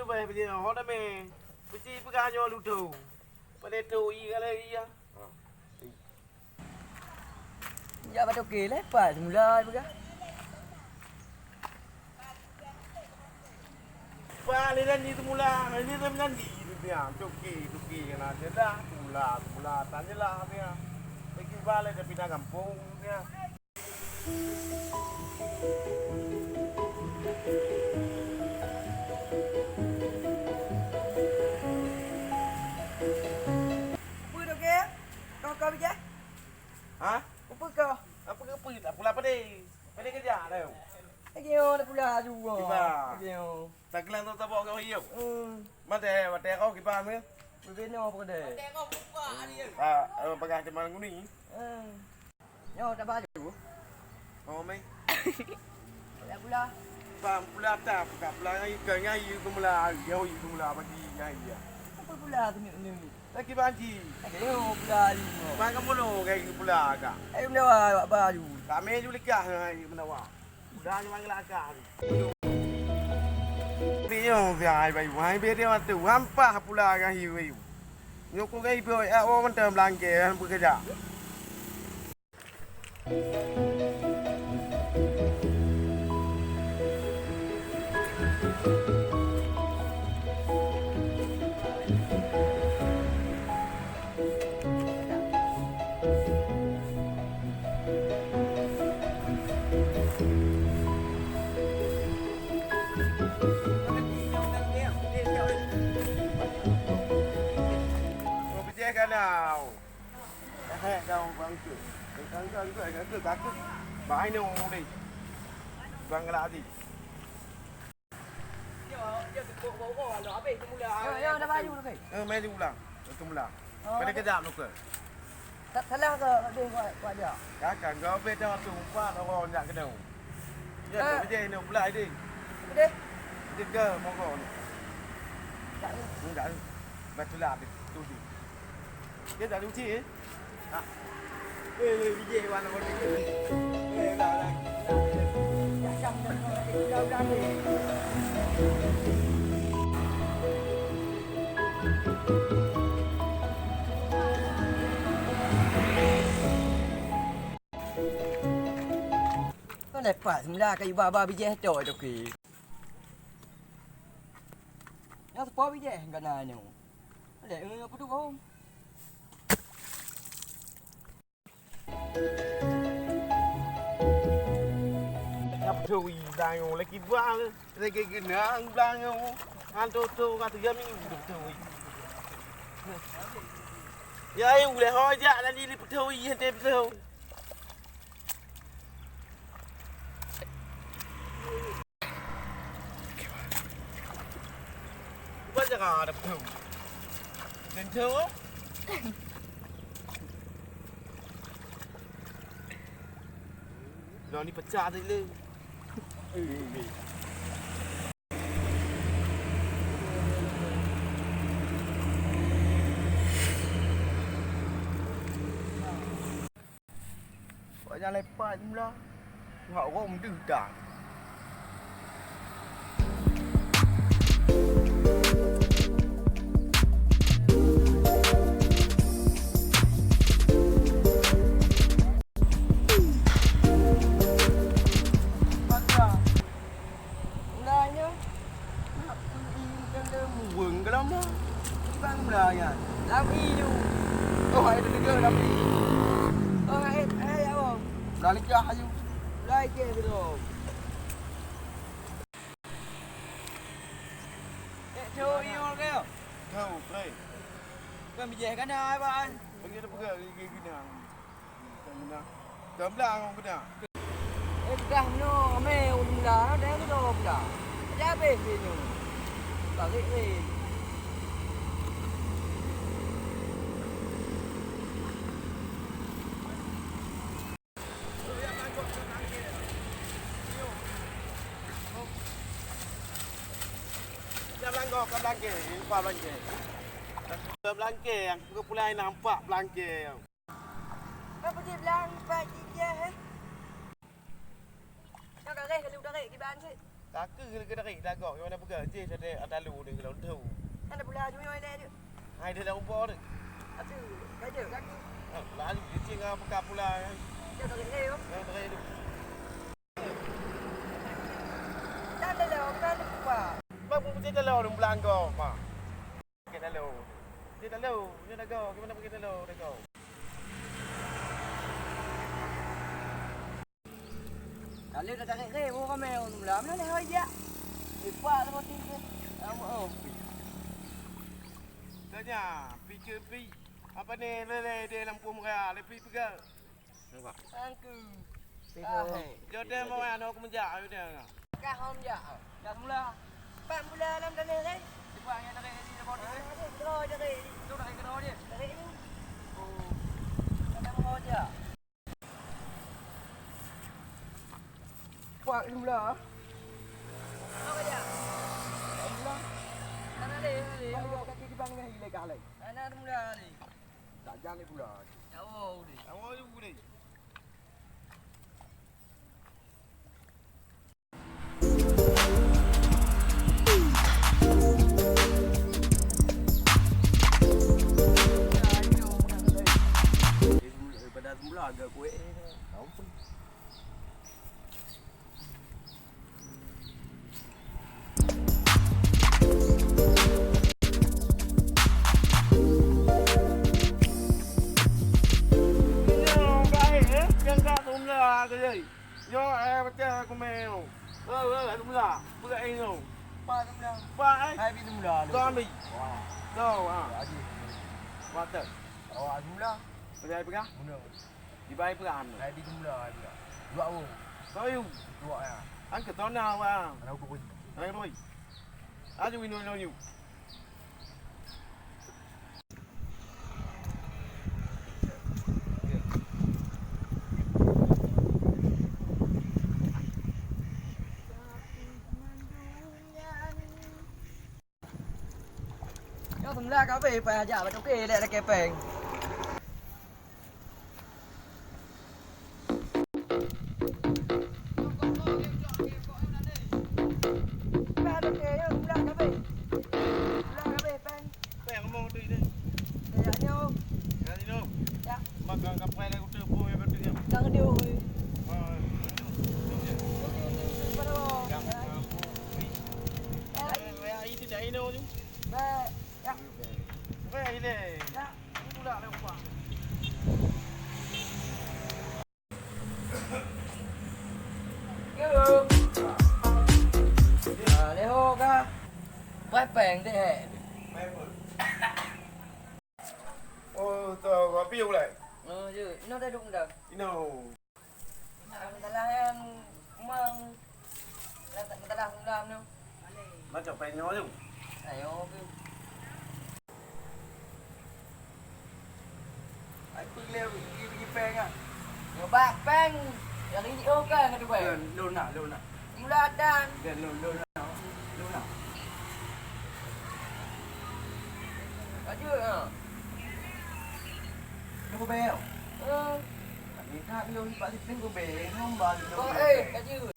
baik dia. Hot me. Mesti pegang lu tu. Pada tu kalau iya. Ya pada okey lepas semula pegang. Pak ni semula. Ini nanti dia. Toke kena ada dah. Semula tanyalah dia. Pergi balik dia pindah kampung dia. Kau bijak? Ha? Apa kau? Apa tak pula pedih. Pedih kerja dah. Lagi orang dah pula juga. Kiba. Lagi orang. Tak kelang tu tak bawa kau hidup. Mate kau kiba ni. Berbeza apa dia? Mate kau buka dia. Pakai teman aku ni. Yo tak baju. Oh mai. Tak pula. Pula tak pula ngai kumula. Yo kumula bagi ngai ya. Apa pula tu ni? Lagi banji. Yo pula ni. Bang kamu lo kayak pula kak. Menawa baju. Kami juga likah ngai menawa. Udah ni manggil akak. Dia dia bayi wai be dia tu hampa pula kan hiu. Nyoko kai bo orang tem Blang ke bekerja. Nào đâu vâng cửa các bãi nô đi vâng là gì mấy du là tung là mấy cái giảm nó cửa thật là cái đi gọi được các cảnh có bên cho tung qua nó còn dạng cái đầu giờ bây giờ nó lại đi đi cơ mong còn cũng đã mà tôi làm thì tôi gì biết là đúng chi ấy à bây giờ bạn là một cái là đâu ra thì cái này phải ra cái ba bây giờ trời được kì nó có bây giờ cái này nhỉ để có đúng không Nhập thôi đang lấy cái vã lấy cái nữa ăn Blang không ăn tô ăn từ giờ mình được thôi giờ em lại hỏi dạ là đi thôi hiện tại thôi bây giờ cả đập thùng đến thưa rồi đi pecah đi lên gọi ra lepas pula họ có một đường cản quần cái lắm đó băng lời à làm y luôn có phải được cái làm y ai không là lấy cho luôn lấy kia rồi chơi yêu kêu không đây cái mình về cái nào bạn bây giờ nó cái nào tấm Blang không cái nào cái nó mèo là nó đéo cái đồ cả giá bền gì nhỉ bảo cái gì Blang ke, lupa Blang ke. Blang ke yang aku pulai nampak Blang ke. Apa dia Blang pagi dia he? Kau dah reh, kalau dah reh, kita ban sih. Kaki kita rik lagak yang mana pegang je ada lu ni kalau tahu. Ada pula cuma ada dia. Hai dia dah umpah tu. Aduh, kerja kaki. Lalu dia tinggal pegang pula kan. Dia tak kena tu. Yang terakhir tu. Tak ada lah, bukan apa. Bang pun mesti dalau dong Blang kau, mak. Kita dalau. Dia dalau, dia dalau. Gimana pergi dalau kau? Kalau dah tarik rem, orang main orang mula. Mana dah aja. Lepas tu mati ke. Oh. Tanya, pikir pi. Apa ni lele dia lampu merah, lepi pegang. Nampak? Angku. Jodoh mau anak aku menjak dia. Kah hom ja. Dah mula. 8 bulan dalam tanah ni. Cepat yang tarik ni depan ni. Terus tarik. Tu tarik ke dia. Tarik ni. Oh. Ada mau je. Kuat mula. Apa dia? Mula. Mana dia? Ayo kaki di bang ni ilegal lagi. Mana mula ni? Tak jalan pula. Jauh ni. Awak tu ni. Pada semula agak kuih ni. Ampun. Yo, baca aku main. Ada mula. Buka ini tu. Pak semula. Pak Hai bi semula. Kau ambil. Wah. Tahu ah. Aji. Water. Oh, semula. Pergi pegang. Mula. Di bayi pegang. Hai bi semula. Dua orang. Tahu. Dua ya. Angkat tanah bang. Ada aku pun. Naik boy. Aju ini no. Cho semula kau be pa aja ba toke dak ada kepeng. Makan kapal aku terpo yang kata dia. Jangan dia oi. Itu dah ini tu. Ba, ya. Weh ini. Ya. Itu dah lepas. Yo. Leho ka. Pai peng thế. Oh, tahu apa piu lại. Chứ nó đây đụng được. Ino. Người ta làm mang người ta làm không làm đâu. Nó chọc phải nhó chứ. Này ô kêu. Anh pưng leo đi phèn à. Người bạn phèn. Giờ đi ok người ta về. Luôn nào. Chúng ta đang Gần luôn nào. có chưa à? Nó có bé không? Ừ. Người khác luôn bạn thì tính có bé không bà gì đâu. Có ê, cái chứ.